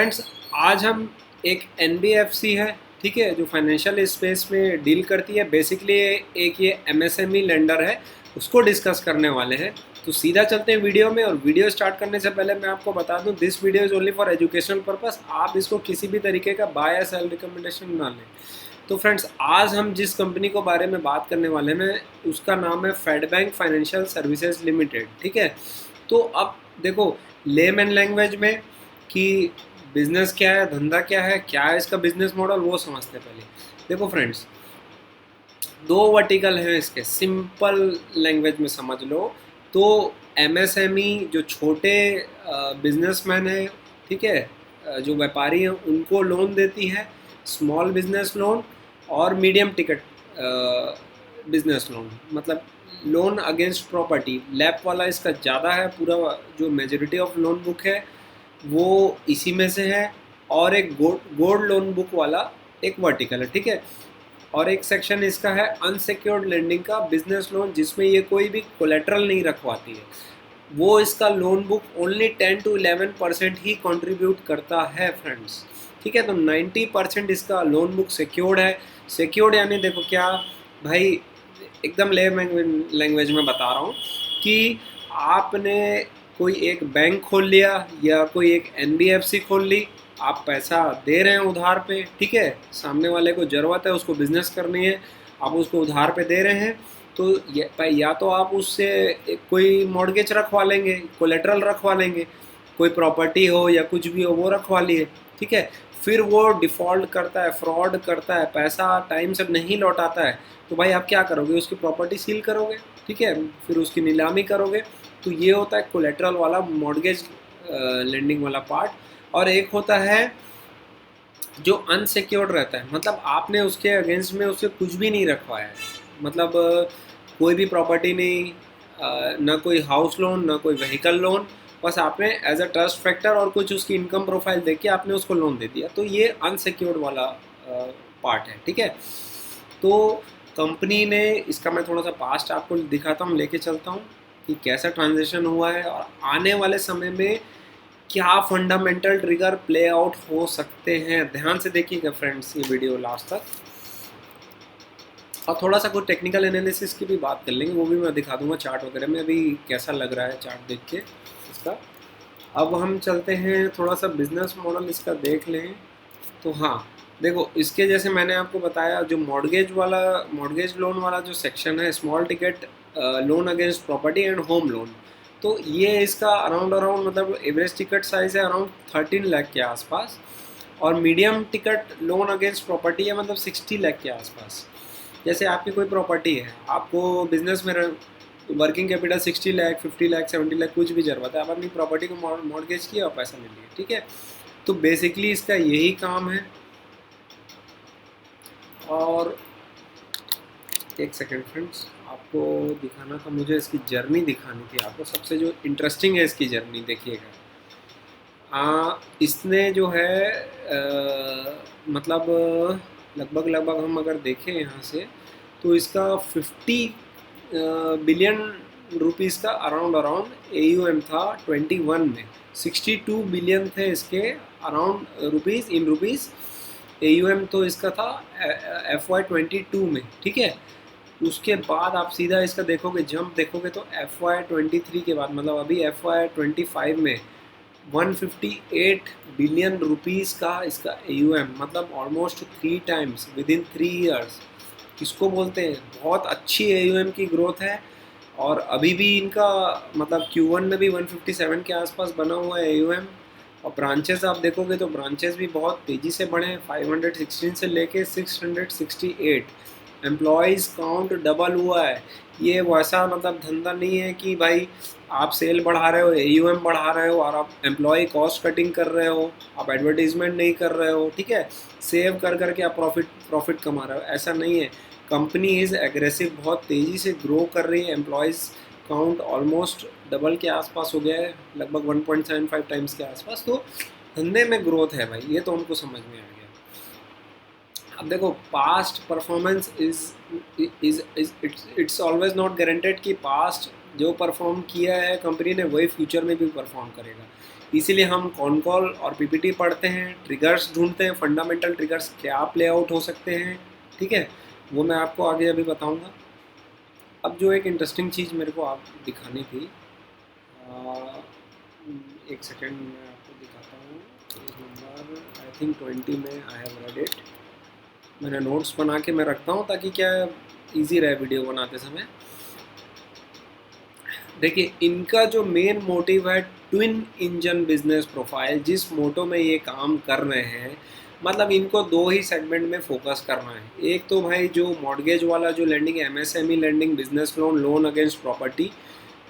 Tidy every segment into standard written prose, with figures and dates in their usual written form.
Friends, आज हम एक एनबीएफसी है, ठीक है, जो फाइनेंशियल स्पेस में डील करती है। बेसिकली एक ये एमएसएमई लेंडर है, उसको डिस्कस करने वाले हैं। तो सीधा चलते हैं वीडियो में। और वीडियो स्टार्ट करने से पहले मैं आपको बता दूं, this video is only for educational purpose. आप इसको किसी भी तरीके का बाय या सेल रिकमेंडेशन ना लें। तो फ्रेंड्स, आज हम जिस कंपनी को बारे में बात करने वाले हैं उसका नाम है फेडबैंक फाइनेंशियल सर्विसेज लिमिटेड, ठीक है। तो अब देखो, लेमैन लैंग्वेज में कि बिजनेस क्या है, धंधा क्या है इसका बिजनेस मॉडल, वो समझते हैं पहले। देखो फ्रेंड्स, दो वर्टिकल हैं इसके, सिंपल लैंग्वेज में समझ लो तो एमएसएमई जो छोटे बिजनेसमैन हैं, ठीक है, जो व्यापारी हैं उनको लोन देती है, स्मॉल बिजनेस लोन, और मीडियम टिकट बिजनेस लोन, मतलब लोन अगेंस्ट प्रॉपर्टी। लैप वाला इसका ज़्यादा है, पूरा जो मेजोरिटी ऑफ लोन बुक है वो इसी में से है। और एक गोल्ड लोन बुक वाला एक वर्टिकल है, ठीक है। और एक सेक्शन इसका है अनसिक्योर्ड लेंडिंग का, बिजनेस लोन, जिसमें ये कोई भी कोलेट्रल नहीं रखवाती है। वो इसका loan book only 10 to 11% he contribute करता है फ्रेंड्स, ठीक है। तो 90% इसका लोन बुक सिक्योर्ड है। सिक्योर्ड यानी देखो क्या भाई, एकदम ले लैंग्वेज में बता रहा हूँ कि आपने कोई एक बैंक खोल लिया या कोई एक एनबीएफसी खोल ली, आप पैसा दे रहे हैं उधार पे, ठीक है, सामने वाले को ज़रूरत है, उसको बिजनेस करनी है, आप उसको उधार पे दे रहे हैं। तो या तो आप उससे कोई मॉर्गेज रखवा लेंगे, कोलेट्रल रखवा लेंगे, कोई प्रॉपर्टी हो या कुछ भी हो वो रखवा लिए, ठीक है। फिर वो डिफ़ॉल्ट करता है, फ्रॉड करता है, पैसा टाइम से नहीं लौटाता है, तो भाई आप क्या करोगे, उसकी प्रॉपर्टी सील करोगे, ठीक है, फिर उसकी नीलामी करोगे। तो ये होता है कोलेट्रल वाला मॉर्गेज लेंडिंग वाला पार्ट। और एक होता है जो अनसिक्योर्ड रहता है, मतलब आपने उसके अगेंस्ट में उससे कुछ भी नहीं रखवाया है, मतलब कोई भी प्रॉपर्टी नहीं, ना कोई हाउस लोन, ना कोई व्हीकल लोन, बस आपने एज अ ट्रस्ट फैक्टर और कुछ उसकी इनकम प्रोफाइल देख के आपने उसको लोन दे दिया, तो ये अनसिक्योर्ड वाला पार्ट है, ठीक है। तो कंपनी ने इसका, मैं थोड़ा सा पास्ट आपको दिखाता हूँ, लेके चलता हूँ कि कैसा ट्रांजेक्शन हुआ है और आने वाले समय में क्या फंडामेंटल ट्रिगर प्ले आउट हो सकते हैं। ध्यान से देखिएगा फ्रेंड्स ये वीडियो लास्ट तक, और थोड़ा सा कुछ टेक्निकल एनालिसिस की भी बात कर लेंगे, वो भी मैं दिखा दूंगा चार्ट वगैरह में अभी कैसा लग रहा है चार्ट देख के इसका। अब हम चलते हैं, थोड़ा सा बिजनेस मॉडल इसका देख लें। तो हाँ, देखो, इसके जैसे मैंने आपको बताया, जो मॉर्गेज लोन वाला जो सेक्शन है, small ticket loan against property and home loan, तो ये इसका अराउंड मतलब एवरेज टिकट साइज है अराउंड 13 लाख के आसपास। और medium ticket loan against property है मतलब 60 लाख के आसपास। जैसे आपकी कोई प्रॉपर्टी है, आपको बिजनेस में वर्किंग कैपिटल 60 लाख, 50 लाख, 70 लाख, कुछ भी ज़रूरत है, आप अपनी प्रॉपर्टी को मॉर्गेज किया और पैसा ले लिया, ठीक है। तो बेसिकली इसका यही काम है। और एक सेकेंड फ्रेंड्स, आपको दिखाना था, मुझे इसकी जर्नी दिखानी थी आपको, सबसे जो इंटरेस्टिंग है इसकी जर्नी देखिएगा। इसने जो है मतलब लगभग हम अगर देखें यहाँ से, तो इसका 50 बिलियन रुपीज़ का अराउंड AUM था 21 में। 62 बिलियन थे इसके around rupees, in rupees AUM तो इसका था FY22 में, ठीक है। उसके बाद आप सीधा इसका देखोगे, जंप देखोगे, तो FY23 के बाद, मतलब अभी FY25 में 158 बिलियन रुपीज़ का इसका AUM, मतलब almost 3 times with in 3 years. किसको बोलते हैं, बहुत अच्छी AUM की ग्रोथ है। और अभी भी इनका मतलब Q1 में भी 157 के आसपास बना हुआ है AUM। और ब्रांचेस आप देखोगे तो ब्रांचेस भी बहुत तेज़ी से बढ़े हैं, 516 से लेके 668। एम्प्लॉयज़ काउंट डबल हुआ है। ये वैसा मतलब धंधा नहीं है कि भाई आप सेल बढ़ा रहे हो, AUM बढ़ा रहे हो और आप एम्प्लॉय कॉस्ट कटिंग कर रहे हो, आप एडवर्टीजमेंट नहीं कर रहे हो, ठीक है, सेव कर करके आप प्रॉफिट कमा रहे हो, ऐसा नहीं है। कंपनी इज़ एग्रेसिव, बहुत तेज़ी से ग्रो कर रही है। एम्प्लॉयज़ काउंट ऑलमोस्ट डबल के आसपास हो गया है, लगभग 1.75 टाइम्स के आसपास। तो धंधे में ग्रोथ है भाई, ये तो उनको समझ में आ गया। अब देखो, past performance it's always not guaranteed कि पास्ट जो परफॉर्म किया है कंपनी ने वही फ्यूचर में भी परफॉर्म करेगा। इसीलिए हम कॉन कॉल और पीपीटी पढ़ते हैं, ट्रिगर्स ढूंढते हैं, फंडामेंटल ट्रिगर्स क्या प्ले आउट हो सकते हैं, ठीक है, वो मैं आपको आगे अभी बताऊंगा। अब जो एक इंटरेस्टिंग चीज़ मेरे को आप दिखानी थी, आ, एक सेकेंड मैं आपको दिखाता हूँ। पेज नंबर आई थिंक 20 में आई हैव रेड इट। मैंने नोट्स बना के मैं रखता हूँ ताकि क्या इजी रहे वीडियो बनाते समय। देखिए इनका जो मेन मोटिव है ट्विन इंजन बिजनेस प्रोफाइल, जिस मोटो में ये काम कर रहे हैं, मतलब इनको दो ही सेगमेंट में फोकस करना है। एक तो भाई जो मॉर्गेज वाला जो lending, MSME lending, business loan, loan against property.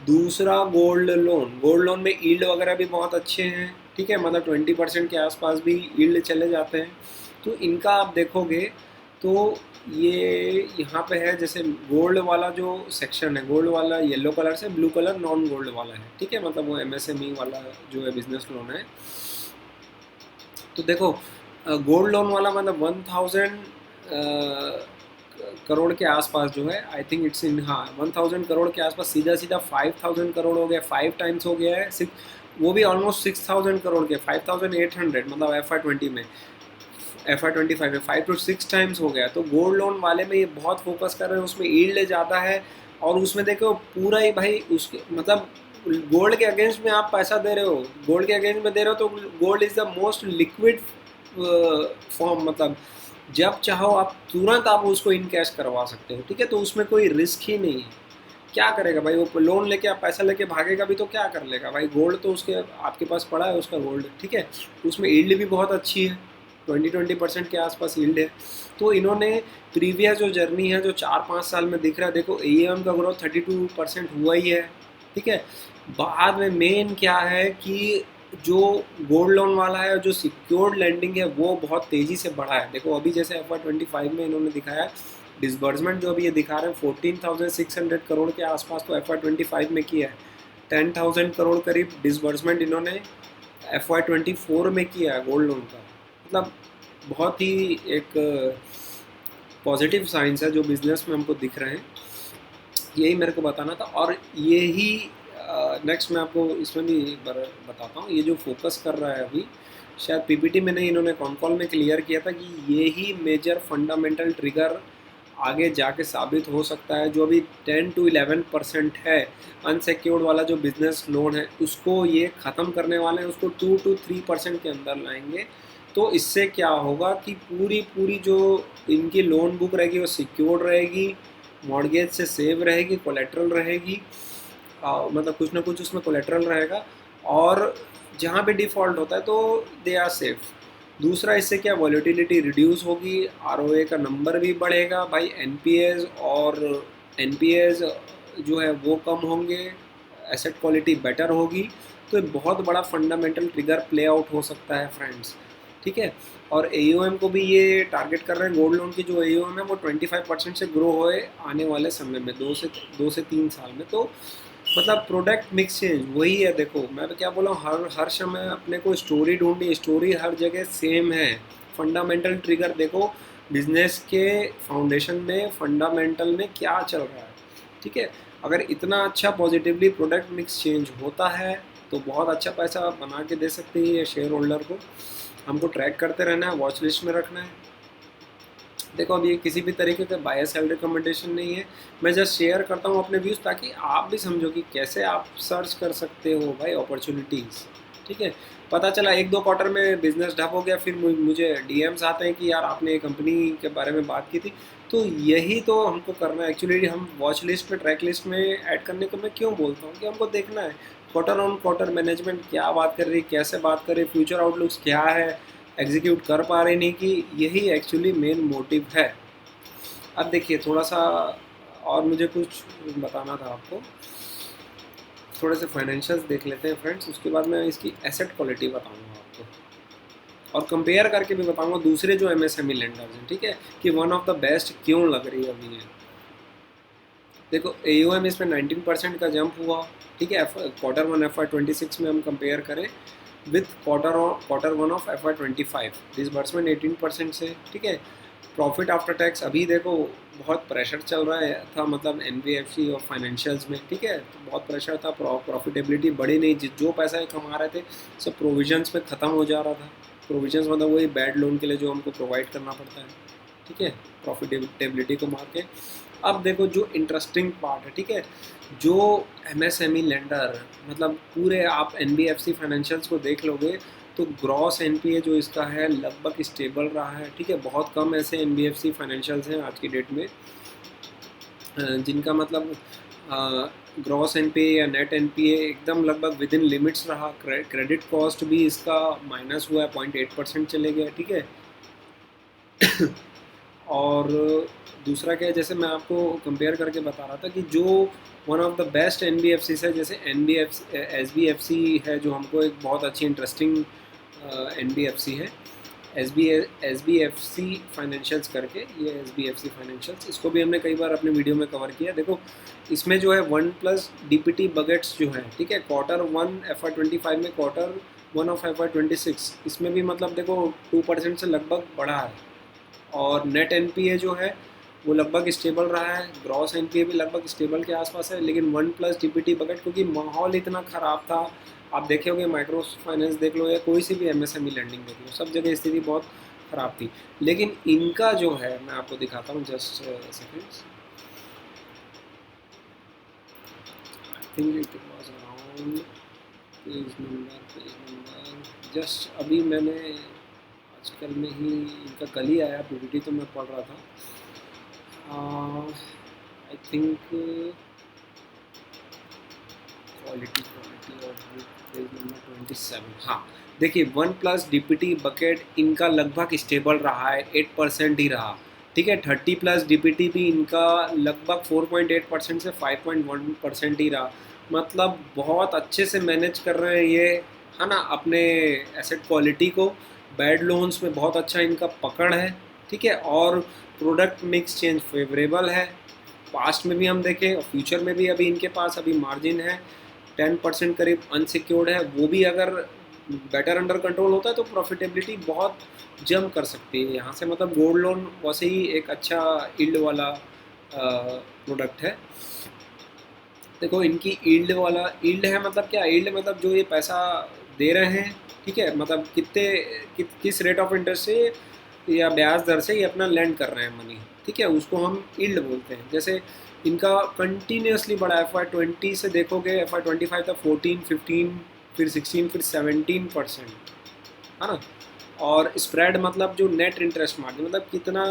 दूसरा गोल्ड लोन। गोल्ड लोन में ईल्ड वगैरह भी बहुत अच्छे हैं, ठीक है, मतलब 20% के आसपास भी ईल्ड चले जाते हैं। तो इनका आप देखोगे तो ये यहाँ पे है, जैसे गोल्ड वाला जो सेक्शन है, गोल्ड वाला येलो कलर से, ब्लू कलर नॉन गोल्ड वाला है, ठीक है, मतलब वो एमएसएमई वाला जो है बिजनेस लोन है। तो देखो गोल्ड लोन वाला मतलब 1000 करोड़ के आसपास जो है, आई थिंक इट्स इन, हाँ 1000 करोड़ के आसपास, सीधा सीधा 5000 करोड़ हो गया, 5 टाइम्स हो गया है, सिक्स, वो भी ऑलमोस्ट 6000 करोड़ के, 5800, मतलब FY20 में, FY25 में 5 to 6 टाइम्स हो गया। तो गोल्ड लोन वाले में ये बहुत फोकस कर रहे हैं, उसमें यील्ड ज़्यादा है, और उसमें देखो पूरा ही भाई उसके मतलब गोल्ड के अगेंस्ट में आप पैसा दे रहे हो, गोल्ड के अगेंस्ट में दे रहे हो, तो gold is the most liquid form, मतलब जब चाहो आप तुरंत आप उसको इन कैश करवा सकते हो, ठीक है, तो उसमें कोई रिस्क ही नहीं है। क्या करेगा भाई वो, लोन लेके आप पैसा लेके भागेगा भी तो क्या कर लेगा भाई, गोल्ड तो उसके आपके पास पड़ा है उसका गोल्ड, ठीक है, उसमें यील्ड भी बहुत अच्छी है, 20% के आसपास यील्ड है। तो इन्होंने प्रीवियस जो जर्नी है जो 4-5 साल में दिख रहा है, देखो AUM का ग्रोथ 32% हुआ ही है, ठीक है। बाद में मेन क्या है कि जो गोल्ड लोन वाला है, जो सिक्योर्ड लैंडिंग है, वो बहुत तेज़ी से बढ़ा है। देखो अभी जैसे FY25 में इन्होंने दिखाया डिसबर्समेंट, जो अभी ये दिखा रहे हैं 14,600 करोड़ के आसपास, तो FY25 में किया है। 10,000 करोड़ करीब डिसबर्समेंट इन्होंने FY24 में किया है गोल्ड लोन का। मतलब बहुत ही एक पॉजिटिव साइंस है जो बिजनेस में हमको दिख रहे हैं, यही मेरे को बताना था। और यही नेक्स्ट मैं आपको इसमें भी बताता हूँ, ये जो फोकस कर रहा है अभी, शायद पीपीटी में नहीं, इन्होंने कॉन कॉल में क्लियर किया था कि यही मेजर फंडामेंटल ट्रिगर आगे जाके साबित हो सकता है। जो अभी 10 to 11% है अनसिक्योर्ड वाला जो बिजनेस लोन है, उसको ये ख़त्म करने वाले हैं, उसको 2 to 3% के अंदर लाएंगे। तो इससे क्या होगा कि पूरी पूरी जो इनकी लोन बुक रहेगी वो सिक्योर्ड रहेगी, मॉर्गेज से सेव रहेगी, कोलेट्रल रहेगी, मतलब कुछ ना कुछ उसमें कोलेट्रल रहेगा, और जहाँ पे डिफ़ॉल्ट होता है तो दे आर सेफ। दूसरा इससे क्या, वॉलेटिलिटी रिड्यूस होगी, आरओए का नंबर भी बढ़ेगा भाई, एनपीएज जो है वो कम होंगे, एसेट क्वालिटी बेटर होगी। तो एक बहुत बड़ा फंडामेंटल ट्रिगर प्ले आउट हो सकता है फ्रेंड्स, ठीक है। और AUM को भी ये टारगेट कर रहे हैं, गोल्ड लोन की जो AUM है वो 25% से ग्रो होए आने वाले समय में, 2 से 3 साल में। तो मतलब प्रोडक्ट मिक्स चेंज वही है। देखो मैं तो क्या बोला हूँ, हर समय अपने को स्टोरी ढूंढनी, स्टोरी हर जगह सेम है। फंडामेंटल ट्रिगर देखो, बिजनेस के फाउंडेशन में, फंडामेंटल में क्या चल रहा है, ठीक है। अगर इतना अच्छा पॉजिटिवली प्रोडक्ट मिक्स चेंज होता है तो बहुत अच्छा पैसा बना के दे सकते हैं ये शेयर होल्डर को। हमको ट्रैक करते रहना है, वॉच लिस्ट में रखना है। देखो अब ये किसी भी तरीके का बायस सेल रिकमेंडेशन नहीं है, मैं जस्ट शेयर करता हूँ अपने व्यूज़, ताकि आप भी समझो कि कैसे आप सर्च कर सकते हो भाई अपॉर्चुनिटीज़, ठीक है। पता चला 1-2 क्वार्टर में बिजनेस डब हो गया, फिर मुझे DMs आते हैं कि यार आपने कंपनी के बारे में बात की थी। तो यही तो हमको करना है एक्चुअली, हम वॉच लिस्ट में, ट्रैक लिस्ट में ऐड करने को मैं क्यों बोलता हूँ कि हमको देखना है क्वार्टर ऑन क्वार्टर मैनेजमेंट क्या बात कर रही है, कैसे बात कर रही है, फ्यूचर आउटलुक्स क्या है, एग्जीक्यूट कर पा रहे नहीं, कि यही एक्चुअली मेन मोटिव है। अब देखिए थोड़ा सा और मुझे कुछ बताना था आपको, थोड़े से फाइनेंशियल्स देख लेते हैं फ्रेंड्स, उसके बाद मैं इसकी एसेट क्वालिटी बताऊंगा आपको, और कंपेयर करके भी बताऊंगा दूसरे जो MSME लेंडर्स हैं, ठीक है, कि वन ऑफ द बेस्ट क्यों लग रही है अभी ये। देखो AUM इसमें 19% का जंप हुआ, ठीक है, Q1 FY26 में हम कंपेयर करें with quarter 1 of FY25, disbursement 18% से, ठीक है, प्रॉफिट आफ्टर टैक्स अभी देखो बहुत प्रेशर चल रहा है था, मतलब एनबीएफसी और फाइनेंशियल्स में, ठीक है, तो बहुत प्रेशर था, प्रॉफिटेबिलिटी बढ़ी नहीं, जो पैसा ये कमा रहे थे सब प्रोविजंस में ख़त्म हो जा रहा था। प्रोविजंस मतलब वही बैड लोन के लिए जो हमको प्रोवाइड करना पड़ता है, ठीक है, प्रॉफिटेबिलिटी को मार के। अब देखो जो इंटरेस्टिंग पार्ट है, ठीक है, जो एमएसएमई लेंडर, मतलब पूरे आप एनबीएफसी फाइनेंशियल्स को देख लोगे तो ग्रॉस एनपीए जो इसका है लगभग स्टेबल रहा है, ठीक है। बहुत कम ऐसे एनबीएफसी फाइनेंशियल्स हैं आज की डेट में जिनका मतलब ग्रॉस एनपीए या नेट एनपीए एकदम लगभग विद इन लिमिट्स रहा। क्रेडिट कॉस्ट भी इसका माइनस हुआ है, 0.8% चले गया, ठीक है। और दूसरा क्या है, जैसे मैं आपको कंपेयर करके बता रहा था कि जो one of the best NBFC है, जैसे एसबीएफसी है जो हमको एक बहुत अच्छी इंटरेस्टिंग एनबीएफसी है, एसबीएफसी फाइनेंशियल्स करके, ये एसबीएफसी फाइनेंशियल्स, इसको भी हमने कई बार अपने वीडियो में कवर किया। देखो इसमें जो है 1+ डीपीटी बकेट्स जो है, ठीक है, Q1 FY25 में Q1 ऑफ FY26, इसमें भी मतलब देखो 2% से लगभग बढ़ा है। और नेट एनपीए जो है वो लगभग स्टेबल रहा है, ग्रॉस एनपीए भी लगभग स्टेबल के आसपास है, लेकिन 1+ डीपीटी बकेट, क्योंकि माहौल इतना ख़राब था, आप देखे होंगे माइक्रो फाइनेंस देख लो या कोई सी भी एमएसएमई लैंडिंग देख लो, सब जगह स्थिति बहुत ख़राब थी। लेकिन इनका जो है मैं आपको दिखाता हूँ, just seconds, I think it was around page number, just अभी मैंने आजकल में ही इनका कल ही आया पीपीटी, तो मैं पढ़ रहा था, आई थिंक क्वालिटी और पेज नंबर 27। हाँ देखिए 1+ डीपीटी बकेट इनका लगभग स्टेबल रहा है, 8% ही रहा, ठीक है। 30+ डीपीटी भी इनका लगभग 4.8% से 5.1% ही रहा, मतलब बहुत अच्छे से मैनेज कर रहे हैं ये, है ना, अपने एसेट क्वालिटी को। बैड लोन्स में बहुत अच्छा इनका पकड़ है, ठीक है, और प्रोडक्ट मिक्स चेंज फेवरेबल है। पास्ट में भी हम देखें और फ्यूचर में भी अभी इनके पास अभी मार्जिन है 10% करीब अनसिक्योर्ड है, वो भी अगर बेटर अंडर कंट्रोल होता है तो प्रॉफिटेबिलिटी बहुत जम कर सकती है यहाँ से। मतलब गोल्ड लोन वैसे ही एक अच्छा यील्ड वाला प्रोडक्ट है। देखो इनकी यील्ड वाला, यील्ड है मतलब क्या, यील्ड मतलब जो ये पैसा दे रहे हैं, ठीक है, मतलब किस रेट ऑफ इंटरेस्ट से या ब्याज दर से ये अपना लैंड कर रहे हैं मनी, ठीक है, उसको हम यील्ड बोलते हैं। जैसे इनका कंटिन्यूसली बढ़ा, FY20 से देखोगे FY25 तक 14, 15, फिर 16, फिर 17%, है ना। और स्प्रेड मतलब जो नेट इंटरेस्ट मार्जिन, मतलब कितना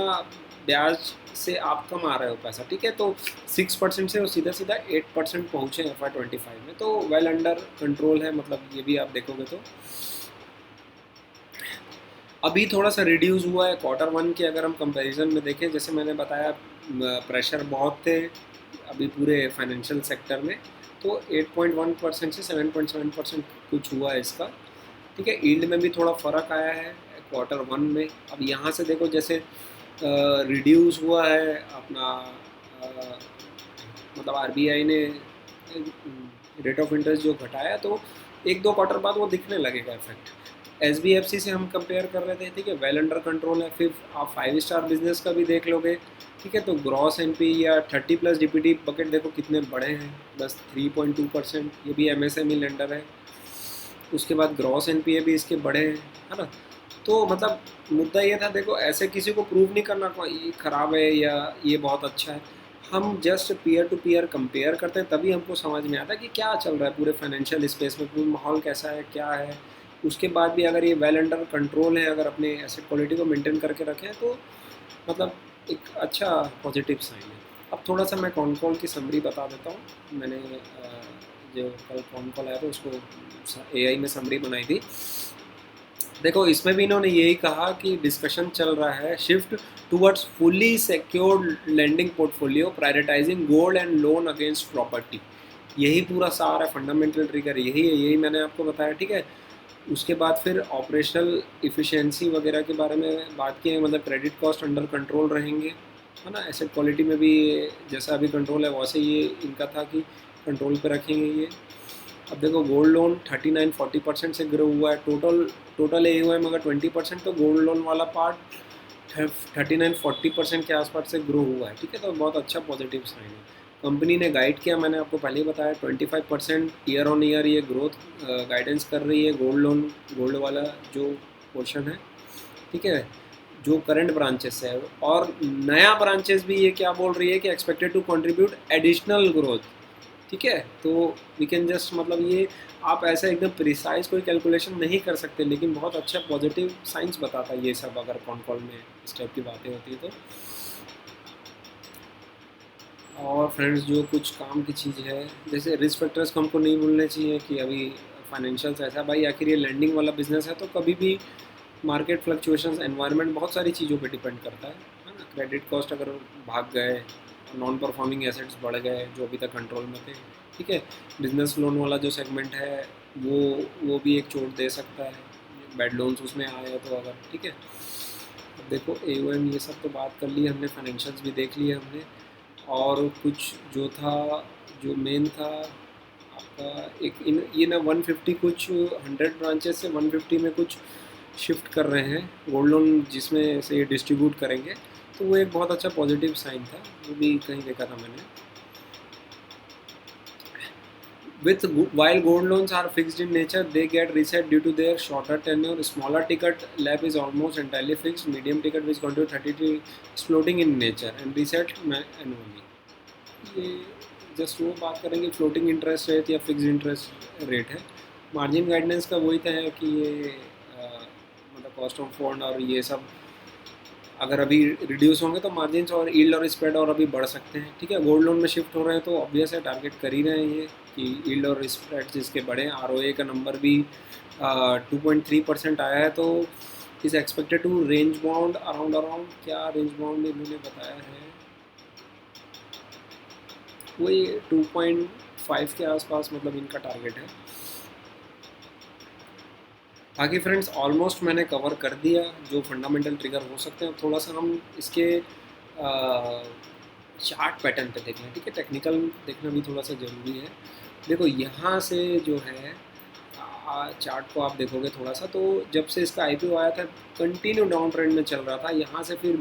ब्याज से आप कमा रहे हो पैसा, ठीक है, तो 6% से वो सीधा सीधा 8% पहुँचे FY25 में, तो वेल अंडर कंट्रोल है, मतलब ये भी आप देखोगे तो। अभी थोड़ा सा रिड्यूस हुआ है Q1 के, अगर हम कंपैरिजन में देखें, जैसे मैंने बताया प्रेशर बहुत थे अभी पूरे फाइनेंशियल सेक्टर में, तो 8.1% से 7.7% कुछ हुआ है इसका, ठीक है। यील्ड में भी थोड़ा फ़र्क आया है Q1 में। अब यहाँ से देखो जैसे रिड्यूस हुआ है अपना मतलब आरबीआई ने रेट ऑफ इंटरेस्ट जो घटाया, तो 1-2 क्वार्टर बाद वो दिखने लगेगा इफेक्ट। एसबीएफसी से हम कंपेयर कर रहे थे, ठीक है, वेल अंडर कंट्रोल है। फिर आप 5 स्टार बिजनेस का भी देख लोगे, ठीक है, तो ग्रॉस एनपी या 30+ डीपीटी बकेट देखो कितने बड़े हैं, बस 3.2%, ये भी एमएसएमई लेंडर है। उसके बाद ग्रॉस एनपीए भी इसके बड़े हैं, है ना। तो मतलब मुद्दा ये था, देखो ऐसे किसी को प्रूव नहीं करना ये ख़राब है या ये बहुत अच्छा है, हम just peer to peer compare करते हैं, तभी हमको समझ में आता है कि क्या चल रहा है पूरे फाइनेंशियल स्पेस में, पूरा माहौल कैसा है, क्या है। उसके बाद भी अगर ये वेल अंडर कंट्रोल है, अगर अपने एसेट क्वालिटी को मेंटेन करके रखें, तो मतलब एक अच्छा पॉजिटिव साइन है। अब थोड़ा सा मैं कॉन कॉल की समरी बता देता हूँ। मैंने जो कल कॉन कॉल आया था उसको एआई में समरी बनाई थी। देखो इसमें भी इन्होंने यही कहा कि डिस्कशन चल रहा है shift towards fully secured lending portfolio, prioritising gold and loan against property. यही पूरा सारा फंडामेंटल ट्रिगर यही है, यही मैंने आपको बताया, ठीक है। उसके बाद फिर ऑपरेशनल इफ़िशियंसी वगैरह के बारे में बात की है, मतलब क्रेडिट कॉस्ट अंडर कंट्रोल रहेंगे, है ना। एसेट क्वालिटी में भी जैसा अभी कंट्रोल है वैसे ये इनका था कि कंट्रोल पे रखेंगे ये। अब देखो गोल्ड लोन 39-40% से ग्रो हुआ है, टोटल AUM मगर 20%, तो गोल्ड लोन वाला पार्ट 39-40% के आसपास से ग्रो हुआ है, ठीक है, तो बहुत अच्छा पॉजिटिव साइन है। कंपनी ने गाइड किया, मैंने आपको पहले ही बताया 25% ईयर ऑन ईयर ये ग्रोथ गाइडेंस कर रही है। गोल्ड वाला जो पोर्शन है, ठीक है, जो करंट ब्रांचेस है, और नया ब्रांचेस भी ये क्या बोल रही है कि expected to contribute additional growth, ठीक है। तो वी कैन जस्ट मतलब ये आप ऐसा एकदम प्रिसाइज कोई कैलकुलेशन नहीं कर सकते, लेकिन बहुत अच्छा पॉजिटिव साइंस बताता है ये सब, अगर कॉन कॉल में इस टाइप की बातें होती है तो। और फ्रेंड्स, जो कुछ काम की चीज़ है, जैसे रिस्क फैक्टर्स को हमको नहीं भूलने चाहिए कि अभी फाइनेंशियल्स ऐसा, भाई आखिर ये लैंडिंग वाला बिजनेस है, तो कभी भी मार्केट फ्लक्चुएशंस, एनवायरनमेंट, बहुत सारी चीज़ों पे डिपेंड करता है ना। क्रेडिट कॉस्ट अगर भाग गए, नॉन परफॉर्मिंग एसेट्स बढ़ गए जो अभी तक कंट्रोल में थे, ठीक है, बिजनेस लोन वाला जो सेगमेंट है वो भी एक चोट दे सकता है, बैड लोन्स उसमें आए तो अगर, ठीक है। अब देखो AUM ये सब तो बात कर ली हमने, फाइनेंशियल्स भी देख लिए हमने, और कुछ जो था, जो मेन था आपका, एक ये ना 150 कुछ 100 ब्रांचेस से 150 में कुछ शिफ्ट कर रहे हैं गोल्ड लोन, जिसमें से ये डिस्ट्रीब्यूट करेंगे, तो वो एक बहुत अच्छा पॉजिटिव साइन था, वो भी कहीं देखा था मैंने। With while gold loans are fixed in nature, they get reset due to their shorter tenure. Smaller ticket LAP is almost entirely fixed. Medium ticket which contribute 33 is floating in nature and reset annually. ये just वो बात करेंगे floating interest rate या fix interest rate है। Margin guidance का वही तो है कि ये मतलब कॉस्ट ऑफ फंड और ये सब अगर अभी रिड्यूस होंगे तो मार्जिन और यील्ड और स्प्रेड और अभी बढ़ सकते हैं, ठीक है। गोल्ड लोन में शिफ्ट हो रहे हैं तो ऑब्वियस है, टारगेट कर ही रहे हैं ये कि यील्ड और स्प्रेड जिसके बढ़े। ROA का नंबर भी 2.3% आया है, तो is expected to range bound around क्या रेंज बाउंड इन्होंने बताया है, वही 2.5 के आसपास मतलब इनका टारगेट है। बाकी फ्रेंड्स ऑलमोस्ट मैंने कवर कर दिया जो फंडामेंटल ट्रिगर हो सकते हैं। थोड़ा सा हम इसके चार्ट पैटर्न पे देख लें, ठीक है, टेक्निकल देखना भी थोड़ा सा ज़रूरी है। देखो यहाँ से जो है चार्ट को आप देखोगे थोड़ा सा, तो जब से इसका IPO आया था कंटिन्यू डाउन ट्रेंड में चल रहा था। यहाँ से फिर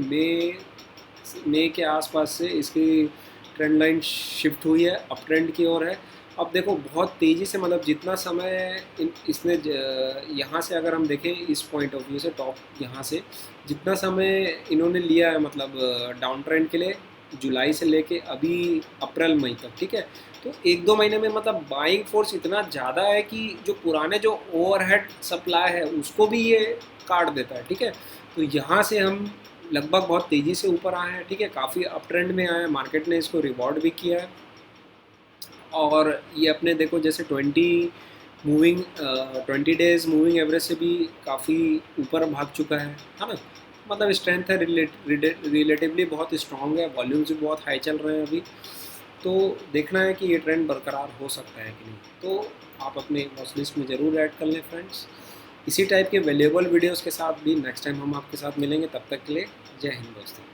मई के आसपास से इसकी ट्रेंड लाइन शिफ्ट हुई है, अप ट्रेंड की ओर है। अब देखो बहुत तेज़ी से, मतलब जितना समय इसने यहाँ से अगर हम देखें इस पॉइंट ऑफ व्यू से, टॉप यहाँ से जितना समय इन्होंने लिया है मतलब डाउन ट्रेंड के लिए, जुलाई से लेके अभी अप्रैल मई तक, ठीक है, तो 1-2 महीने में मतलब बाइंग फोर्स इतना ज़्यादा है कि जो पुराने जो ओवरहेड सप्लाई है उसको भी ये काट देता है, ठीक है। तो यहाँ से हम लगभग बहुत तेज़ी से ऊपर आए हैं, ठीक है, काफ़ी अप ट्रेंड में आए हैं, मार्केट ने इसको रिवॉर्ड भी किया है। और ये अपने देखो जैसे 20 डेज मूविंग एवरेज से भी काफ़ी ऊपर भाग चुका है ना। मतलब स्ट्रेंथ है रिलेटिवली बहुत स्ट्रॉन्ग है, वॉल्यूम्स भी बहुत हाई चल रहे हैं अभी। तो देखना है कि ये ट्रेंड बरकरार हो सकता है कि नहीं, तो आप अपने वॉच लिस्ट में ज़रूर ऐड कर लें फ्रेंड्स। इसी टाइप के वैल्यूएबल वीडियोस के साथ भी नेक्स्ट टाइम हम आपके साथ मिलेंगे, तब तक के लिए जय हिंद दोस्तों।